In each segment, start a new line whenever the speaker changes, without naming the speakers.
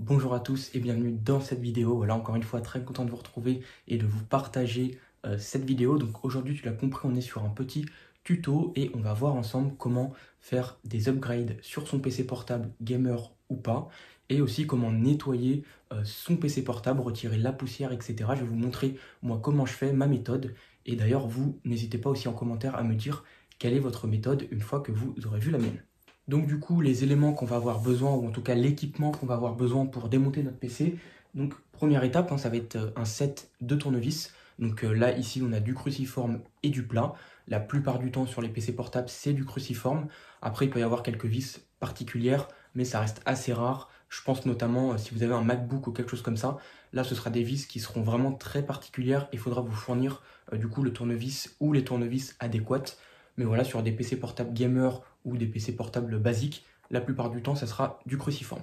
Bonjour à tous et bienvenue dans cette vidéo. Voilà, encore une fois, très content de vous retrouver et de vous partager cette vidéo. Donc aujourd'hui, tu l'as compris, on est sur un petit tuto et on va voir ensemble comment faire des upgrades sur son PC portable, gamer ou pas, et aussi comment nettoyer son PC portable, retirer la poussière, etc. Je vais vous montrer moi comment je fais, ma méthode. Et d'ailleurs, vous n'hésitez pas aussi en commentaire à me dire quelle est votre méthode une fois que vous aurez vu la mienne. Donc du coup, les éléments qu'on va avoir besoin, ou en tout cas l'équipement qu'on va avoir besoin pour démonter notre PC. Donc première étape, ça va être un set de tournevis. Donc là, ici, on a du cruciforme et du plat. La plupart du temps, sur les PC portables, c'est du cruciforme. Après, il peut y avoir quelques vis particulières, mais ça reste assez rare. Je pense notamment, si vous avez un MacBook ou quelque chose comme ça, là, ce sera des vis qui seront vraiment très particulières. Il faudra vous fournir du coup le tournevis ou les tournevis adéquates. Mais voilà, sur des PC portables gamer ou des PC portables basiques, la plupart du temps, ça sera du cruciforme.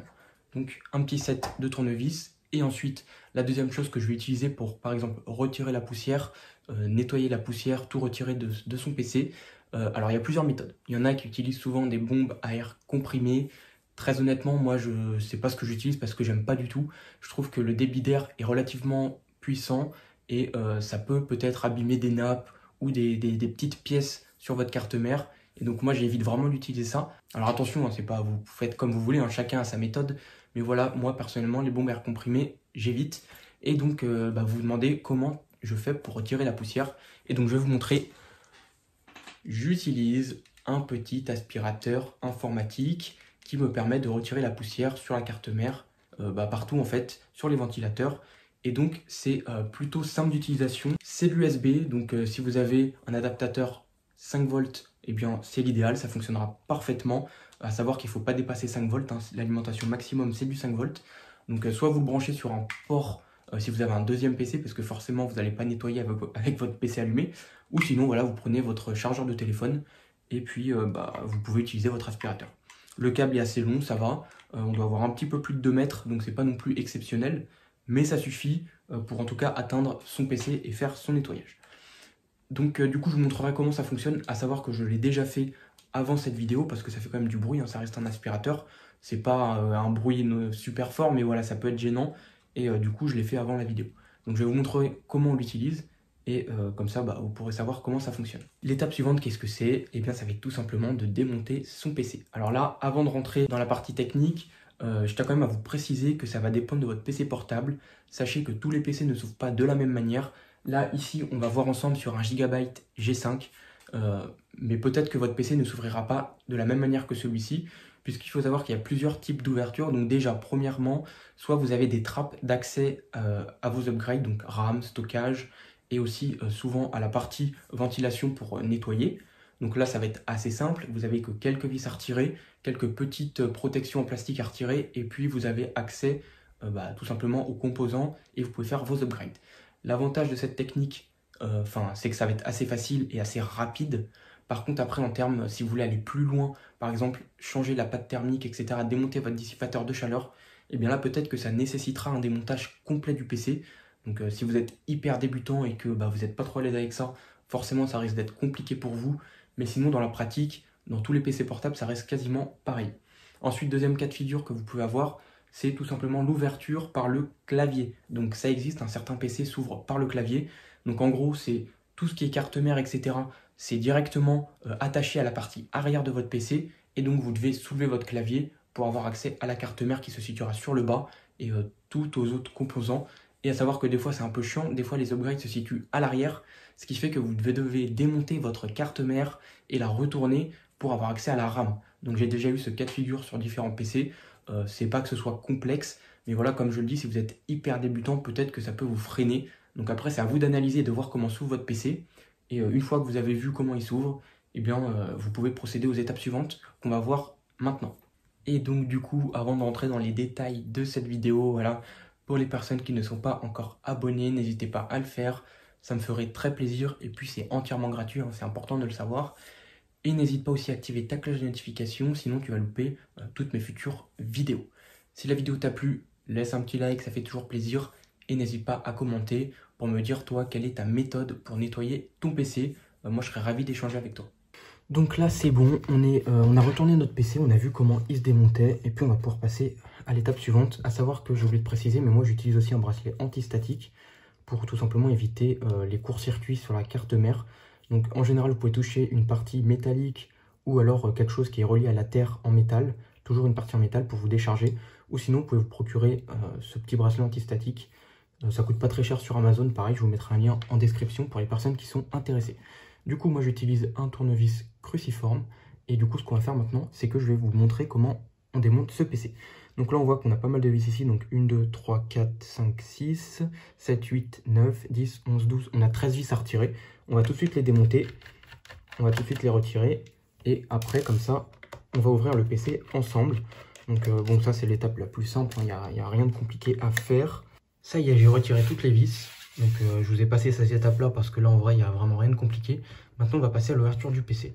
Donc un petit set de tournevis. Et ensuite, la deuxième chose que je vais utiliser pour, par exemple, retirer la poussière, nettoyer la poussière, tout retirer de son PC. Alors, il y a plusieurs méthodes. Il y en a qui utilisent souvent des bombes à air comprimé. Très honnêtement, moi, je ne sais pas ce que j'utilise parce que j'aime pas du tout. Je trouve que le débit d'air est relativement puissant et ça peut peut-être abîmer des nappes ou des petites pièces sur votre carte mère. Et donc moi j'évite vraiment d'utiliser ça. Alors attention, c'est pas vous faites comme vous voulez, chacun a sa méthode. Mais voilà, moi personnellement, les bombes à air comprimé, j'évite. Et donc vous vous demandez comment je fais pour retirer la poussière. Et donc je vais vous montrer. J'utilise un petit aspirateur informatique qui me permet de retirer la poussière sur la carte mère, partout en fait, sur les ventilateurs. Et donc c'est plutôt simple d'utilisation. C'est de l'USB, donc si vous avez un adaptateur 5 volts, eh bien c'est l'idéal, ça fonctionnera parfaitement. À savoir qu'il ne faut pas dépasser 5 volts, l'alimentation maximum c'est du 5 volts. Donc soit vous le branchez sur un port si vous avez un deuxième PC, parce que forcément vous n'allez pas nettoyer avec votre PC allumé, ou sinon voilà, vous prenez votre chargeur de téléphone et puis vous pouvez utiliser votre aspirateur. Le câble est assez long, ça va, on doit avoir un petit peu plus de 2 mètres, donc c'est pas non plus exceptionnel, mais ça suffit pour en tout cas atteindre son PC et faire son nettoyage. Donc du coup je vous montrerai comment ça fonctionne, à savoir que je l'ai déjà fait avant cette vidéo parce que ça fait quand même du bruit, ça reste un aspirateur, c'est pas un bruit super fort mais voilà ça peut être gênant et du coup je l'ai fait avant la vidéo. Donc je vais vous montrer comment on l'utilise et comme ça vous pourrez savoir comment ça fonctionne. L'étape suivante, qu'est-ce que c'est? Eh bien ça va être tout simplement de démonter son PC. Alors là, avant de rentrer dans la partie technique, je tiens quand même à vous préciser que ça va dépendre de votre PC portable. Sachez que tous les PC ne s'ouvrent pas de la même manière. Là, ici, on va voir ensemble sur un Gigabyte G5, mais peut-être que votre PC ne s'ouvrira pas de la même manière que celui-ci, puisqu'il faut savoir qu'il y a plusieurs types d'ouverture. Donc déjà, premièrement, soit vous avez des trappes d'accès à vos upgrades, donc RAM, stockage, et aussi souvent à la partie ventilation pour nettoyer. Donc là, ça va être assez simple. Vous avez que quelques vis à retirer, quelques petites protections en plastique à retirer, et puis vous avez accès tout simplement aux composants et vous pouvez faire vos upgrades. L'avantage de cette technique, c'est que ça va être assez facile et assez rapide. Par contre, après, en termes, si vous voulez aller plus loin, par exemple, changer la pâte thermique, etc., démonter votre dissipateur de chaleur, et bien là, peut-être que ça nécessitera un démontage complet du PC. Donc, si vous êtes hyper débutant et que vous n'êtes pas trop à l'aise avec ça, forcément, ça risque d'être compliqué pour vous. Mais sinon, dans la pratique, dans tous les PC portables, ça reste quasiment pareil. Ensuite, deuxième cas de figure que vous pouvez avoir, c'est tout simplement l'ouverture par le clavier. Donc ça existe, certains PC s'ouvrent par le clavier. Donc en gros, c'est tout ce qui est carte mère, etc. C'est directement attaché à la partie arrière de votre PC. Et donc vous devez soulever votre clavier pour avoir accès à la carte mère qui se situera sur le bas et tout aux autres composants. Et à savoir que des fois c'est un peu chiant, des fois les upgrades se situent à l'arrière, ce qui fait que vous devez démonter votre carte mère et la retourner pour avoir accès à la RAM. Donc j'ai déjà eu ce cas de figure sur différents PC. C'est pas que ce soit complexe, mais voilà, comme je le dis, si vous êtes hyper débutant, peut-être que ça peut vous freiner. Donc après, c'est à vous d'analyser et de voir comment s'ouvre votre PC. Et une fois que vous avez vu comment il s'ouvre, eh bien, vous pouvez procéder aux étapes suivantes qu'on va voir maintenant. Et donc du coup, avant de rentrer dans les détails de cette vidéo, voilà, pour les personnes qui ne sont pas encore abonnées, n'hésitez pas à le faire. Ça me ferait très plaisir et puis c'est entièrement gratuit, c'est important de le savoir. Et n'hésite pas aussi à activer ta cloche de notification, sinon tu vas louper toutes mes futures vidéos. Si la vidéo t'a plu, laisse un petit like, ça fait toujours plaisir. Et n'hésite pas à commenter pour me dire toi quelle est ta méthode pour nettoyer ton PC. Moi je serais ravi d'échanger avec toi. Donc là c'est bon, on a retourné notre PC, on a vu comment il se démontait et puis on va pouvoir passer à l'étape suivante, à savoir que j'ai oublié de préciser, mais moi j'utilise aussi un bracelet antistatique pour tout simplement éviter les courts-circuits sur la carte mère. Donc en général vous pouvez toucher une partie métallique ou alors quelque chose qui est relié à la terre en métal, toujours une partie en métal pour vous décharger, ou sinon vous pouvez vous procurer ce petit bracelet antistatique. Ça coûte pas très cher sur Amazon, pareil je vous mettrai un lien en description pour les personnes qui sont intéressées. Du coup moi j'utilise un tournevis cruciforme et du coup ce qu'on va faire maintenant c'est que je vais vous montrer comment on démonte ce PC. Donc là on voit qu'on a pas mal de vis ici, donc 1, 2, 3, 4, 5, 6, 7, 8, 9, 10, 11, 12, on a 13 vis à retirer. On va tout de suite les démonter, on va tout de suite les retirer et après comme ça on va ouvrir le PC ensemble. Donc bon ça c'est l'étape la plus simple, il n'y a rien de compliqué à faire. Ça y est, j'ai retiré toutes les vis. Donc je vous ai passé ces étapes-là parce que là en vrai il n'y a vraiment rien de compliqué. Maintenant on va passer à l'ouverture du PC.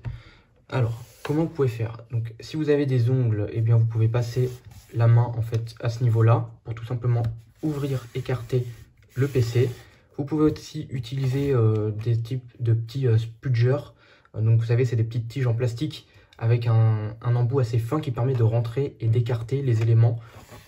Alors, comment vous pouvez faire? Donc si vous avez des ongles, eh bien vous pouvez passer la main en fait à ce niveau-là pour tout simplement ouvrir, écarter le PC. Vous pouvez aussi utiliser des types de petits spudgers. Donc vous savez c'est des petites tiges en plastique avec un embout assez fin qui permet de rentrer et d'écarter les éléments.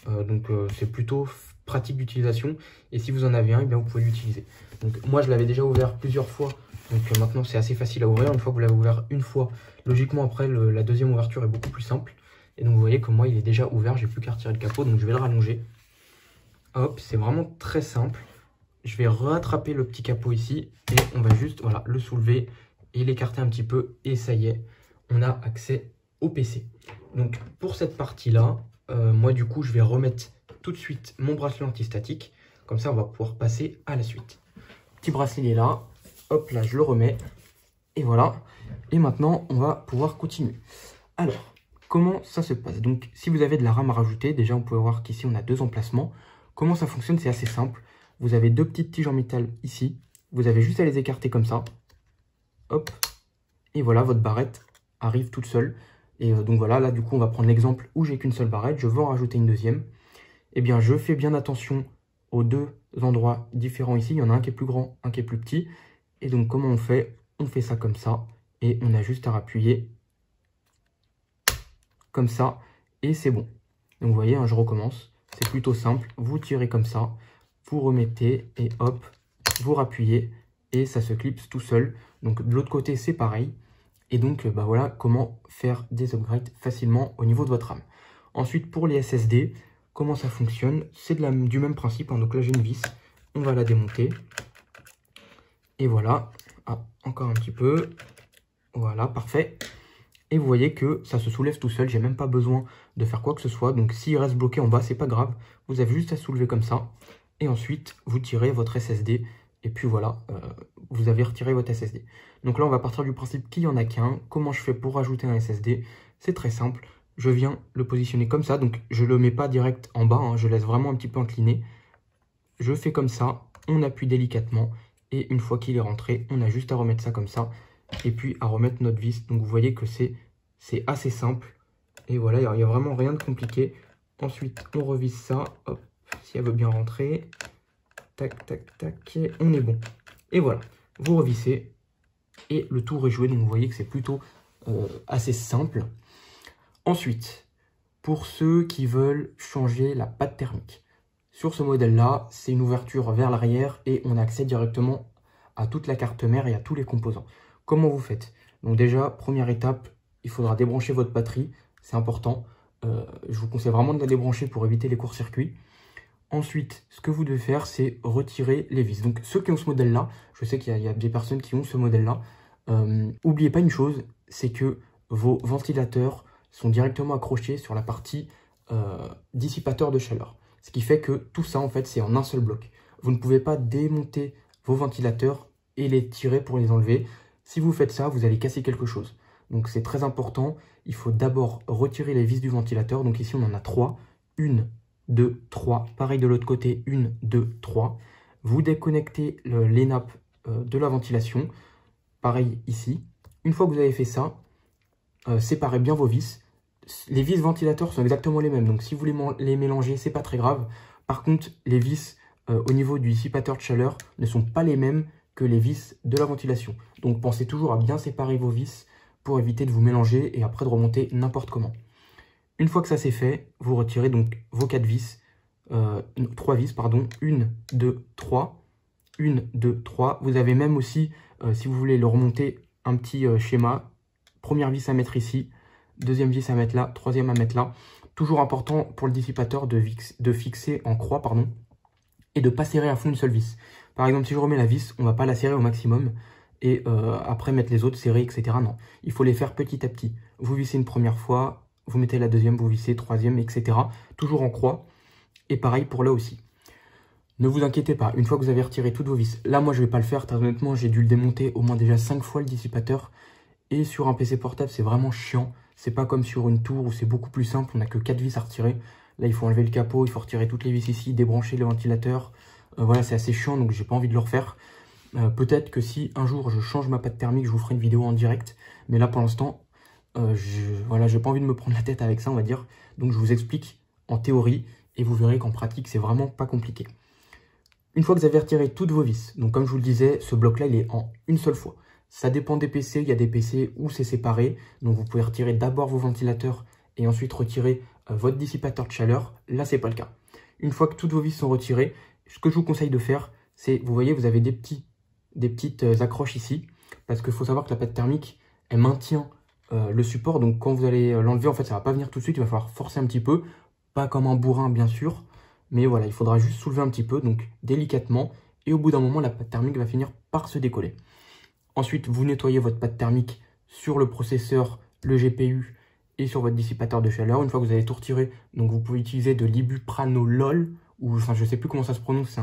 Donc c'est plutôt pratique d'utilisation et si vous en avez un, eh bien, vous pouvez l'utiliser. Donc moi je l'avais déjà ouvert plusieurs fois, donc maintenant c'est assez facile à ouvrir. Une fois que vous l'avez ouvert une fois, logiquement après la deuxième ouverture est beaucoup plus simple. Et donc vous voyez que moi il est déjà ouvert, j'ai plus qu'à retirer le capot, donc je vais le rallonger. Hop, c'est vraiment très simple. Je vais rattraper le petit capot ici et on va juste voilà, le soulever et l'écarter un petit peu et ça y est, on a accès au PC. Donc pour cette partie là, moi du coup je vais remettre tout de suite mon bracelet antistatique. Comme ça, on va pouvoir passer à la suite. Petit bracelet est là. Hop, là, je le remets. Et voilà. Et maintenant, on va pouvoir continuer. Alors, comment ça se passe? Donc, si vous avez de la RAM à rajouter, déjà, on peut voir qu'ici, on a 2 emplacements. Comment ça fonctionne? C'est assez simple. Vous avez 2 petites tiges en métal ici. Vous avez juste à les écarter comme ça. Hop. Et voilà, votre barrette arrive toute seule. Et donc voilà, là, du coup, on va prendre l'exemple où j'ai qu'une seule barrette. Je veux en rajouter une deuxième. Eh bien, je fais bien attention aux 2 endroits différents ici. Il y en a un qui est plus grand, un qui est plus petit. Et donc, comment on fait? On fait ça comme ça. Et on a juste à appuyer comme ça. Et c'est bon. Donc, vous voyez, hein, je recommence. C'est plutôt simple. Vous tirez comme ça. Vous remettez et hop, vous rappuyez. Et ça se clipse tout seul. Donc, de l'autre côté, c'est pareil. Et donc, bah voilà comment faire des upgrades facilement au niveau de votre RAM. Ensuite, pour les SSD... Comment ça fonctionne? C'est du même principe, hein. Donc là j'ai une vis, on va la démonter. Et voilà, ah, encore un petit peu. Voilà, parfait. Et vous voyez que ça se soulève tout seul, j'ai même pas besoin de faire quoi que ce soit. Donc s'il reste bloqué en bas, c'est pas grave. Vous avez juste à soulever comme ça. Et ensuite, vous tirez votre SSD. Et puis voilà, vous avez retiré votre SSD. Donc là, on va partir du principe qu'il n'y en a qu'un. Comment je fais pour rajouter un SSD? C'est très simple. Je viens le positionner comme ça, donc je ne le mets pas direct en bas, hein, je laisse vraiment un petit peu incliné. Je fais comme ça, on appuie délicatement, et une fois qu'il est rentré, on a juste à remettre ça comme ça, et puis à remettre notre vis. Donc vous voyez que c'est assez simple, et voilà, il n'y a vraiment rien de compliqué. Ensuite, on revisse ça, hop, si elle veut bien rentrer, tac, tac, tac, et on est bon. Et voilà, vous revissez, et le tour est joué, donc vous voyez que c'est plutôt assez simple. Ensuite, pour ceux qui veulent changer la pâte thermique, sur ce modèle-là, c'est une ouverture vers l'arrière et on accède directement à toute la carte mère et à tous les composants. Comment vous faites? Donc déjà, première étape, il faudra débrancher votre batterie, c'est important. Je vous conseille vraiment de la débrancher pour éviter les courts-circuits. Ensuite, ce que vous devez faire, c'est retirer les vis. Donc ceux qui ont ce modèle-là, je sais qu'il y a des personnes qui ont ce modèle-là, n'oubliez pas une chose, c'est que vos ventilateurs sont directement accrochés sur la partie dissipateur de chaleur. Ce qui fait que tout ça, en fait, c'est en un seul bloc. Vous ne pouvez pas démonter vos ventilateurs et les tirer pour les enlever. Si vous faites ça, vous allez casser quelque chose. Donc, c'est très important. Il faut d'abord retirer les vis du ventilateur. Donc, ici, on en a 3. 1, 2, 3. Pareil de l'autre côté, 1, 2, 3. Vous déconnectez les nappes de la ventilation. Pareil ici. Une fois que vous avez fait ça, séparez bien vos vis. Les vis ventilateurs sont exactement les mêmes, donc si vous les mélangez, c'est pas très grave. Par contre, les vis au niveau du dissipateur de chaleur ne sont pas les mêmes que les vis de la ventilation. Donc pensez toujours à bien séparer vos vis pour éviter de vous mélanger et après de remonter n'importe comment. Une fois que ça c'est fait, vous retirez donc vos 4 vis, 3 vis, pardon, 1, 2, 3, 1, 2, 3. Vous avez même aussi, si vous voulez le remonter, un petit schéma. Première vis à mettre ici, deuxième vis à mettre là, troisième à mettre là. Toujours important pour le dissipateur de fixer en croix, pardon, et de ne pas serrer à fond une seule vis. Par exemple, si je remets la vis, on ne va pas la serrer au maximum et après mettre les autres, serrer, etc. Non, il faut les faire petit à petit. Vous vissez une première fois, vous mettez la deuxième, vous vissez, troisième, etc. Toujours en croix. Et pareil pour là aussi. Ne vous inquiétez pas, une fois que vous avez retiré toutes vos vis, là moi je ne vais pas le faire, très honnêtement, j'ai dû le démonter au moins déjà 5 fois le dissipateur. Et sur un PC portable, c'est vraiment chiant. C'est pas comme sur une tour où c'est beaucoup plus simple, on n'a que 4 vis à retirer. Là, il faut enlever le capot, il faut retirer toutes les vis ici, débrancher le ventilateur. Voilà, c'est assez chiant, donc j'ai pas envie de le refaire. Peut-être que si un jour je change ma pâte thermique, je vous ferai une vidéo en direct. Mais là, pour l'instant, voilà, j'ai pas envie de me prendre la tête avec ça, on va dire. Donc je vous explique en théorie et vous verrez qu'en pratique, c'est vraiment pas compliqué. Une fois que vous avez retiré toutes vos vis, donc comme je vous le disais, ce bloc-là, il est en une seule fois. Ça dépend des PC, il y a des PC où c'est séparé. Donc vous pouvez retirer d'abord vos ventilateurs et ensuite retirer votre dissipateur de chaleur. Là, c'est pas le cas. Une fois que toutes vos vis sont retirées, ce que je vous conseille de faire, c'est, vous voyez, vous avez des petites accroches ici. Parce qu'il faut savoir que la pâte thermique, elle maintient le support. Donc quand vous allez l'enlever, en fait, ça ne va pas venir tout de suite. Il va falloir forcer un petit peu. Pas comme un bourrin, bien sûr. Mais voilà, il faudra juste soulever un petit peu, donc délicatement. Et au bout d'un moment, la pâte thermique va finir par se décoller. Ensuite, vous nettoyez votre pâte thermique sur le processeur, le GPU et sur votre dissipateur de chaleur. Une fois que vous avez tout retiré, donc vous pouvez utiliser de l'ibupranolol, ou enfin je ne sais plus comment ça se prononce,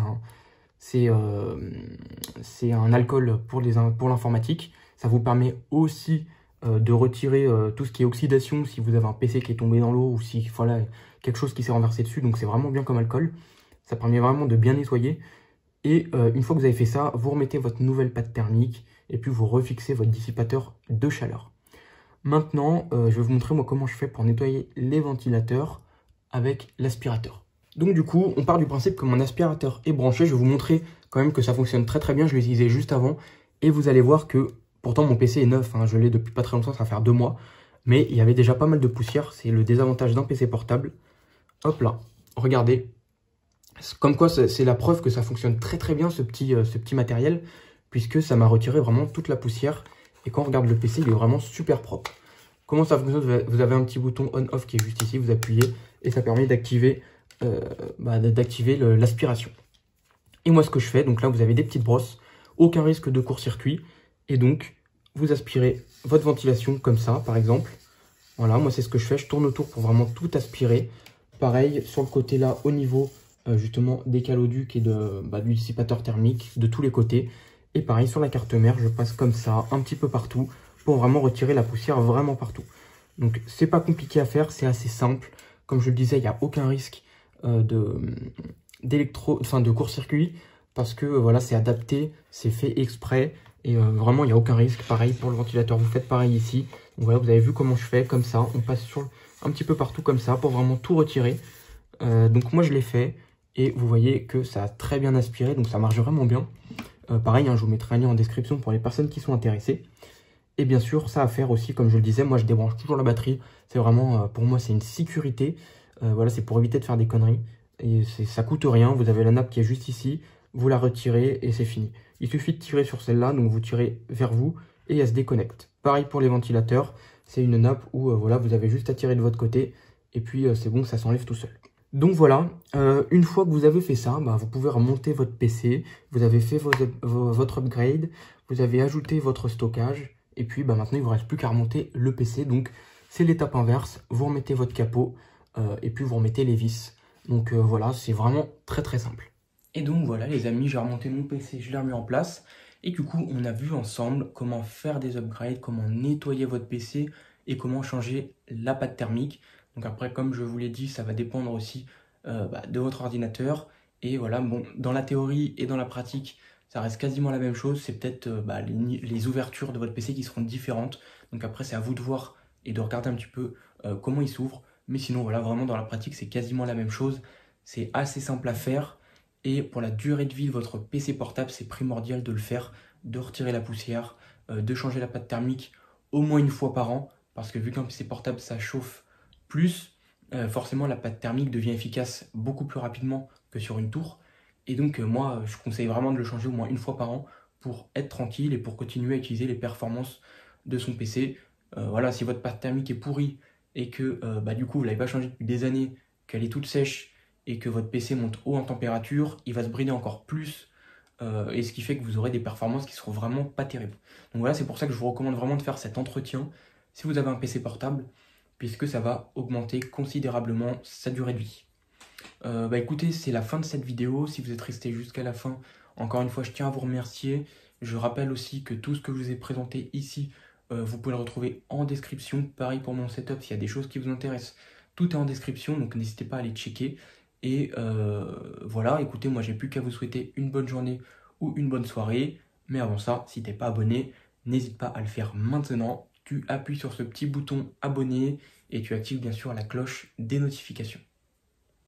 c'est un alcool pour l'informatique. Ça vous permet aussi de retirer tout ce qui est oxydation si vous avez un PC qui est tombé dans l'eau ou si voilà, quelque chose qui s'est renversé dessus. Donc c'est vraiment bien comme alcool. Ça permet vraiment de bien nettoyer. Et une fois que vous avez fait ça, vous remettez votre nouvelle pâte thermique et puis vous refixez votre dissipateur de chaleur. Maintenant, je vais vous montrer moi comment je fais pour nettoyer les ventilateurs avec l'aspirateur. Donc du coup, on part du principe que mon aspirateur est branché. Je vais vous montrer quand même que ça fonctionne très très bien. Je l'ai utilisé juste avant et vous allez voir que pourtant mon PC est neuf. Hein, je l'ai depuis pas très longtemps, ça va faire 2 mois. Mais il y avait déjà pas mal de poussière. C'est le désavantage d'un PC portable. Hop là, regardez. Comme quoi, c'est la preuve que ça fonctionne très très bien ce petit matériel, puisque ça m'a retiré vraiment toute la poussière. Et quand on regarde le PC, il est vraiment super propre. Comment ça fonctionne? Vous avez un petit bouton on-off qui est juste ici, vous appuyez et ça permet d'activer l'aspiration. Et moi, ce que je fais, donc là, vous avez des petites brosses, aucun risque de court-circuit. Et donc, vous aspirez votre ventilation comme ça, par exemple. Voilà, moi, c'est ce que je fais. Je tourne autour pour vraiment tout aspirer. Pareil, sur le côté là, au niveau justement des caloducs et du dissipateur thermique de tous les côtés. Et pareil, sur la carte mère, je passe comme ça, un petit peu partout, pour vraiment retirer la poussière vraiment partout. Donc, c'est pas compliqué à faire, c'est assez simple. Comme je le disais, il n'y a aucun risque de court-circuit, parce que voilà, c'est adapté, c'est fait exprès, et vraiment, il n'y a aucun risque. Pareil pour le ventilateur, vous faites pareil ici. Donc voilà, vous avez vu comment je fais, comme ça, on passe un petit peu partout comme ça, pour vraiment tout retirer. Donc moi, je l'ai fait. Et vous voyez que ça a très bien aspiré, donc ça marche vraiment bien. Pareil, hein, je vous mettrai un lien en description pour les personnes qui sont intéressées. Et bien sûr, ça à faire aussi, comme je le disais, moi je débranche toujours la batterie. C'est vraiment, pour moi, c'est une sécurité. Voilà, c'est pour éviter de faire des conneries. Et ça coûte rien, vous avez la nappe qui est juste ici, vous la retirez et c'est fini. Il suffit de tirer sur celle-là, donc vous tirez vers vous et elle se déconnecte. Pareil pour les ventilateurs, c'est une nappe où voilà, vous avez juste à tirer de votre côté et puis c'est bon, ça s'enlève tout seul. Donc voilà, une fois que vous avez fait ça, vous pouvez remonter votre PC, vous avez fait votre upgrade, vous avez ajouté votre stockage, et puis maintenant il ne vous reste plus qu'à remonter le PC. Donc c'est l'étape inverse, vous remettez votre capot, et puis vous remettez les vis. Donc voilà, c'est vraiment très très simple. Et donc voilà les amis, j'ai remonté mon PC, je l'ai remis en place, et du coup on a vu ensemble comment faire des upgrades, comment nettoyer votre PC, et comment changer la pâte thermique. Donc après, comme je vous l'ai dit, ça va dépendre aussi de votre ordinateur. Et voilà, bon, dans la théorie et dans la pratique, ça reste quasiment la même chose. C'est peut-être les ouvertures de votre PC qui seront différentes. Donc après, c'est à vous de voir et de regarder un petit peu comment il s'ouvre. Mais sinon, voilà, vraiment dans la pratique, c'est quasiment la même chose. C'est assez simple à faire. Et pour la durée de vie de votre PC portable, c'est primordial de le faire, de retirer la poussière, de changer la pâte thermique au moins une fois par an, parce que vu qu'un PC portable ça chauffe plus, forcément la pâte thermique devient efficace beaucoup plus rapidement que sur une tour. Et donc moi je conseille vraiment de le changer au moins une fois par an pour être tranquille et pour continuer à utiliser les performances de son PC. Voilà, si votre pâte thermique est pourrie et que du coup vous ne l'avez pas changée depuis des années, qu'elle est toute sèche et que votre PC monte haut en température, il va se brider encore plus. Et ce qui fait que vous aurez des performances qui seront vraiment pas terribles. Donc voilà, c'est pour ça que je vous recommande vraiment de faire cet entretien si vous avez un PC portable, puisque ça va augmenter considérablement sa durée de vie. Écoutez, c'est la fin de cette vidéo. Si vous êtes resté jusqu'à la fin, encore une fois, je tiens à vous remercier. Je rappelle aussi que tout ce que je vous ai présenté ici, vous pouvez le retrouver en description. Pareil pour mon setup, s'il y a des choses qui vous intéressent, tout est en description, donc n'hésitez pas à aller checker. Et voilà, écoutez, moi j'ai plus qu'à vous souhaiter une bonne journée ou une bonne soirée. Mais avant ça, si t'es pas abonné, n'hésite pas à le faire maintenant. Tu appuies sur ce petit bouton abonné et tu actives bien sûr la cloche des notifications.